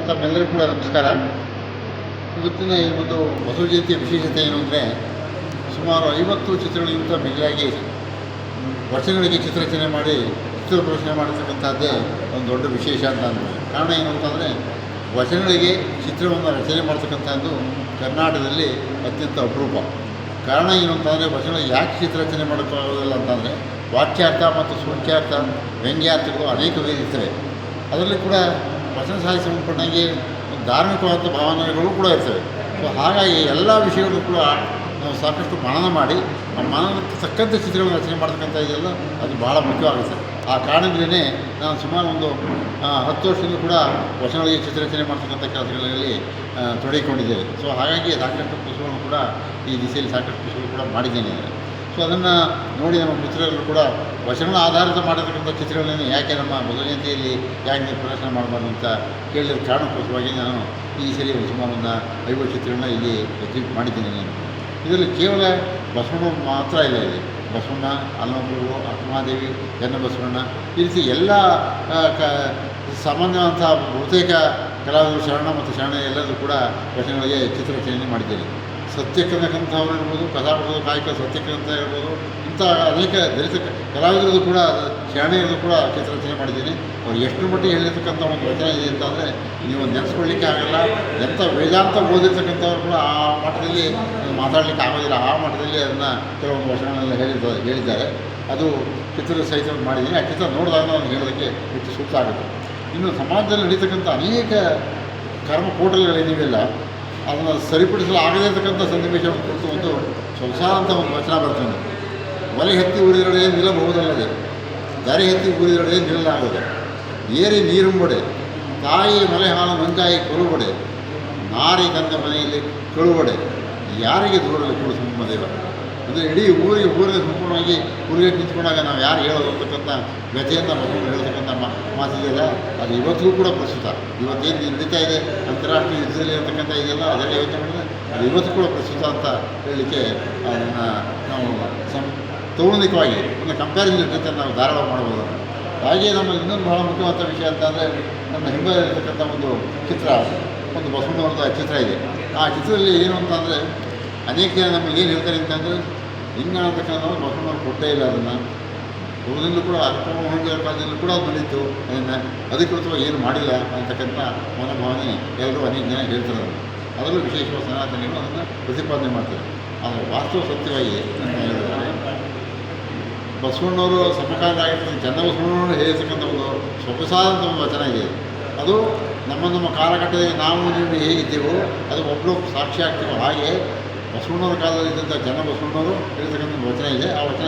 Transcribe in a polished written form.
ತಮ್ಮೆಲ್ಲರಿಗೂ ಕೂಡ ನಮಸ್ಕಾರ. ಇವತ್ತಿನ ಈ ಒಂದು ಬಸವ ಜಯಂತಿಯ ವಿಶೇಷತೆ ಏನು ಅಂದರೆ, ಸುಮಾರು 50 ಚಿತ್ರಗಳಿಗಿಂತ ಮಿಗಿಲಾಗಿ ವರ್ಷಗಳಿಗೆ ಚಿತ್ರರಚನೆ ಮಾಡಿ ಚಿತ್ರ ಪ್ರದರ್ಶನ ಮಾಡಿರ್ತಕ್ಕಂಥದ್ದೇ ಒಂದು ದೊಡ್ಡ ವಿಶೇಷ ಅಂತ ಅನ್ಬೋದು. ಕಾರಣ ಏನು ಅಂತಂದರೆ, ವಚನಗಳಿಗೆ ಚಿತ್ರವನ್ನು ರಚನೆ ಮಾಡ್ತಕ್ಕಂಥದ್ದು ಕರ್ನಾಟಕದಲ್ಲಿ ಅತ್ಯಂತ ಅಪರೂಪ. ಕಾರಣ ಏನು ಅಂತಂದರೆ, ವಚನ ಯಾಕೆ ಚಿತ್ರರಚನೆ ಮಾಡೋಕ್ಕಾಗೋದಿಲ್ಲ ಅಂತಂದರೆ, ವಾಕ್ಯಾರ್ಥ ಮತ್ತು ಸೂಚ್ಯಾರ್ಥ, ವ್ಯಂಗ್ಯಾರ್ಥಗಳು ಅನೇಕ ಇರ್ತವೆ. ಅದರಲ್ಲಿ ಕೂಡ ವಚನ ಸಾಹಿತ್ಯ ಸಂಬಂಧಪಟ್ಟಂಗೆ ಧಾರ್ಮಿಕವಾದ ಭಾವನೆಗಳು ಕೂಡ ಇರ್ತವೆ. ಸೊ ಹಾಗಾಗಿ ಎಲ್ಲ ವಿಷಯಗಳು ಕೂಡ ನಾವು ಸಾಕಷ್ಟು ಮನನ ಮಾಡಿ ಆ ಮನನಕ್ಕೆ ತಕ್ಕಂತೆ ಚಿತ್ರಗಳನ್ನು ರಚನೆ ಮಾಡ್ತಕ್ಕಂಥ ಇದೆಲ್ಲ ಅದು ಭಾಳ ಮುಖ್ಯವಾಗುತ್ತೆ. ಆ ಕಾರಣದಿಂದಲೇ ನಾನು ಸುಮಾರು ಒಂದು 10 ವರ್ಷದಿಂದ ಕೂಡ ವಚನಗಳಿಗೆ ಚಿತ್ರರಚನೆ ಮಾಡ್ತಕ್ಕಂಥ ಕೆಲಸಗಳಲ್ಲಿ ತೊಡಗಿಕೊಂಡಿದ್ದೇವೆ. ಸೊ ಹಾಗಾಗಿ ಸಾಕಷ್ಟು ಪುಸ್ತಕಗಳನ್ನು ಕೂಡ ಈ ದಿಸೆಯಲ್ಲಿ ಸಾಕಷ್ಟು ಪುಸ್ತಕಗಳು ಕೂಡ ಮಾಡಿದ್ದೇನೆ. ಸೊ ಅದನ್ನು ನೋಡಿ ನಮ್ಮ ಮಿತ್ರರು ಕೂಡ ವಚನ ಆಧಾರಿತ ಮಾಡಿರ್ತಕ್ಕಂಥ ಚಿತ್ರಗಳನ್ನೇ ಯಾಕೆ ನಮ್ಮ ಬಸವ ಜಯಂತಿಯಲ್ಲಿ ಯಾಕೆ ನೀವು ಪ್ರದರ್ಶನ ಮಾಡಬಾರ್ದು ಅಂತ ಕೇಳಿದ ಕಾರಣಕ್ಕೋಸ್ಕರವಾಗಿ ನಾನು ಈ ಸರಿ ಸುಮಾರು ಒಂದು 50 ಚಿತ್ರಗಳನ್ನ ಇಲ್ಲಿ ಎಕ್ಸಿಬಿಟ್ ಮಾಡಿದ್ದೇನೆ. ನಾನು ಇದರಲ್ಲಿ ಕೇವಲ ಬಸವಣ್ಣ ಮಾತ್ರ ಇಲ್ಲ, ಇಲ್ಲಿ ಬಸವಣ್ಣ, ಅಲ್ಲಮಪ್ರಭು, ಅಕ್ಕಮಹಾದೇವಿ, ಚನ್ನಬಸವಣ್ಣ, ಈ ರೀತಿ ಎಲ್ಲ ಸಾಮಾನ್ಯವಂಥ ಬಹುತೇಕ ಕಲಾವಿದರು, ಶರಣ ಮತ್ತು ಶರಣ ಎಲ್ಲರೂ ಕೂಡ ವಚನಗಳಿಗೆ ಚಿತ್ರರಚನೆ ಮಾಡಿದ್ದೇನೆ. ಸತ್ಯಕ್ಕಂಥವ್ರು ಇರ್ಬೋದು, ಕಥಾಪುರದ ಕಾಯಕ ಸತ್ಯಕ್ಕಂತ ಇರ್ಬೋದು, ಇಂಥ ಅನೇಕ ದಲಿತ ಕಲಾವಿದರದ್ದು ಕೂಡ ಶರಣೆಯರದ್ದು ಕೂಡ ಚಿತ್ರರಚನೆ ಮಾಡಿದ್ದೀನಿ. ಅವ್ರು ಎಷ್ಟು ಮಟ್ಟಿಗೆ ಹೇಳಿರ್ತಕ್ಕಂಥ ಒಂದು ವಚನ ಇದೆ ಅಂತಂದರೆ ನೀವು ನೆನೆಸ್ಕೊಳ್ಳಿಕ್ಕೆ ಆಗಲ್ಲ. ಎಂಥ ವೇದಾಂತ ಓದಿರ್ತಕ್ಕಂಥವ್ರು ಕೂಡ ಆ ಮಟ್ಟದಲ್ಲಿ ಮಾತಾಡಲಿಕ್ಕೆ ಆಗೋದಿಲ್ಲ. ಆ ಮಟ್ಟದಲ್ಲಿ ಅದನ್ನು ಕೆಲವೊಂದು ವಚನಗಳೆಲ್ಲ ಹೇಳಿದ್ದಾರೆ. ಅದು ಚಿತ್ರದ ಸಹಿತ ಮಾಡಿದ್ದೀನಿ. ಆ ಚಿತ್ರ ನೋಡಿದಾಗ ನಾನು ಹೇಳೋದಕ್ಕೆ ಹೆಚ್ಚು ಸೂಕ್ತ ಆಗುತ್ತೆ. ಇನ್ನು ಸಮಾಜದಲ್ಲಿ ನಡೀತಕ್ಕಂಥ ಅನೇಕ ಕರ್ಮಕೋಟಲೆಗಳೇನಿವೆಲ್ಲ ಅದನ್ನು ಸರಿಪಡಿಸಲು ಆಗದೇ ಇರತಕ್ಕಂಥ ಸನ್ನಿವೇಶವನ್ನು ಕುರಿತು ಒಂದು ಸೊಗಸಾದಂಥ ಒಂದು ವಚನ ಬರ್ತದೆ. ಒಲೆ ಹತ್ತಿ ಉರಿದೊಡೆ ನಿಲ್ಲಬಹುದಲ್ಲದೆ ದಾರಿ ಹತ್ತಿ ಉರಿದೊಡೆ ನಿಲ್ಲಲಾಗದೆ, ಏರಿ ನೀರುಂಬಡೆ ತಾಯಿ ಮಲೆ ಹಾಲು ಮಂಜಾಯಿ ಕೊರುಬಡೆ, ನಾರಿ ತನ್ನ ಮನೆಯಲ್ಲಿ ಕಳುಬಡೆ, ಯಾರಿಗೆ ದೂರಲ್ಲಿ ಕೂಡ ದೇವ. ಅಂದರೆ ಇಡೀ ಊರಿಗೆ ಸಂಪೂರ್ಣವಾಗಿ ಊರಿಗೆ ನಿಂತ್ಕೊಂಡಾಗ ನಾವು ಯಾರು ಹೇಳೋದು ಅಂತಕ್ಕಂಥ ವ್ಯಥೆಯನ್ನು ಮಕ್ಕಳು ಹೇಳ್ತಕ್ಕಂಥ ಮಾತಿದೆಯಲ್ಲ, ಅದು ಇವತ್ತಿಗೂ ಕೂಡ ಪ್ರಸ್ತುತ. ಇವತ್ತೇನು ನಡೀತಾ ಇದೆ ಅಂತಾರಾಷ್ಟ್ರೀಯ ಯುದ್ಧದಲ್ಲಿ ಇರತಕ್ಕಂಥ ಇದೆಲ್ಲ ಅದೆಲ್ಲ ಯೋಚನೆ ಮಾಡಿದ್ರೆ ಅದು ಇವತ್ತು ಕೂಡ ಪ್ರಸ್ತುತ ಅಂತ ಹೇಳಲಿಕ್ಕೆ ಅದನ್ನು ನಾವು ತೌಲನಿಕವಾಗಿ ಒಂದು ಕಂಪ್ಯಾರಿಸನ್ ಜೊತೆ ನಾವು ಧಾರಾಳ ಮಾಡ್ಬೋದು. ಹಾಗೆಯೇ ನಮ್ಮಲ್ಲಿ ಇನ್ನೊಂದು ಭಾಳ ಮುಖ್ಯವಾದ ವಿಷಯ ಅಂತಂದರೆ, ನಮ್ಮ ಹಿಂದೆ ಇರತಕ್ಕಂಥ ಒಂದು ಚಿತ್ರ, ಒಂದು ಬಸವಣ್ಣವ್ರದ್ದು ಚಿತ್ರ ಇದೆ. ಆ ಚಿತ್ರದಲ್ಲಿ ಏನು ಅಂತಂದರೆ, ಅನೇಕ ಜನ ನಮಗೆ ಏನು ಹೇಳ್ತಾರೆ ಅಂತಂದರೆ, ಹಿಂಗೆ ಅಂತಕ್ಕಂಥವ್ರು ಬಸವಣ್ಣವ್ರು ಕೊಟ್ಟೇ ಇಲ್ಲ. ಅದನ್ನು ಪೂರ್ವದಿಂದಲೂ ಕೂಡ ಅರ್ಪಣೆಯ ಕಾಲದಲ್ಲೂ ಕೂಡ ಅದು ನಡೀತು, ಅದನ್ನು ಅಧಿಕೃತವಾಗಿ ಏನು ಮಾಡಿಲ್ಲ ಅಂತಕ್ಕಂಥ ಮನೋಭಾವನೆ ಎಲ್ಲರೂ ಅನೇಕ ಜನ ಹೇಳ್ತಾರೆ. ಅದರಲ್ಲೂ ವಿಶೇಷವಾದ ಸನಾತನಿಗಳು ಅದನ್ನು ಪ್ರತಿಪಾದನೆ ಮಾಡ್ತಾರೆ. ಆದರೆ ವಾಸ್ತವ ಸತ್ಯವಾಗಿ ಅಂತ ಹೇಳಿದರೆ, ಬಸವಣ್ಣವರು ಸಮಕಾಲೀನರಾಗಿರ್ತಕ್ಕಂಥ ಚನ್ನಬಸವಣ್ಣವರು ಹೇಳಿರ್ತಕ್ಕಂಥ ಒಂದು ಸೊಗಸಾದಂಥ ಒಂದು ವಚನ ಇದೆ. ಅದು ನಮ್ಮ ಕಾಲಘಟ್ಟದಲ್ಲಿ ನಾವು ನೀವು ಹೇಗಿದ್ದೇವೋ ಅದು ಒಬ್ಬರು ಸಾಕ್ಷಿ ಆಗ್ತೀವೋ ಹಾಗೆ ಬಸವಣ್ಣವರ ಕಾಲದಲ್ಲಿ ಇದ್ದಂಥ ಚನ್ನಬಸವಣ್ಣವರು ಹೇಳ್ತಕ್ಕಂಥ ವಚನ ಇದೆ. ಆ ವಚನ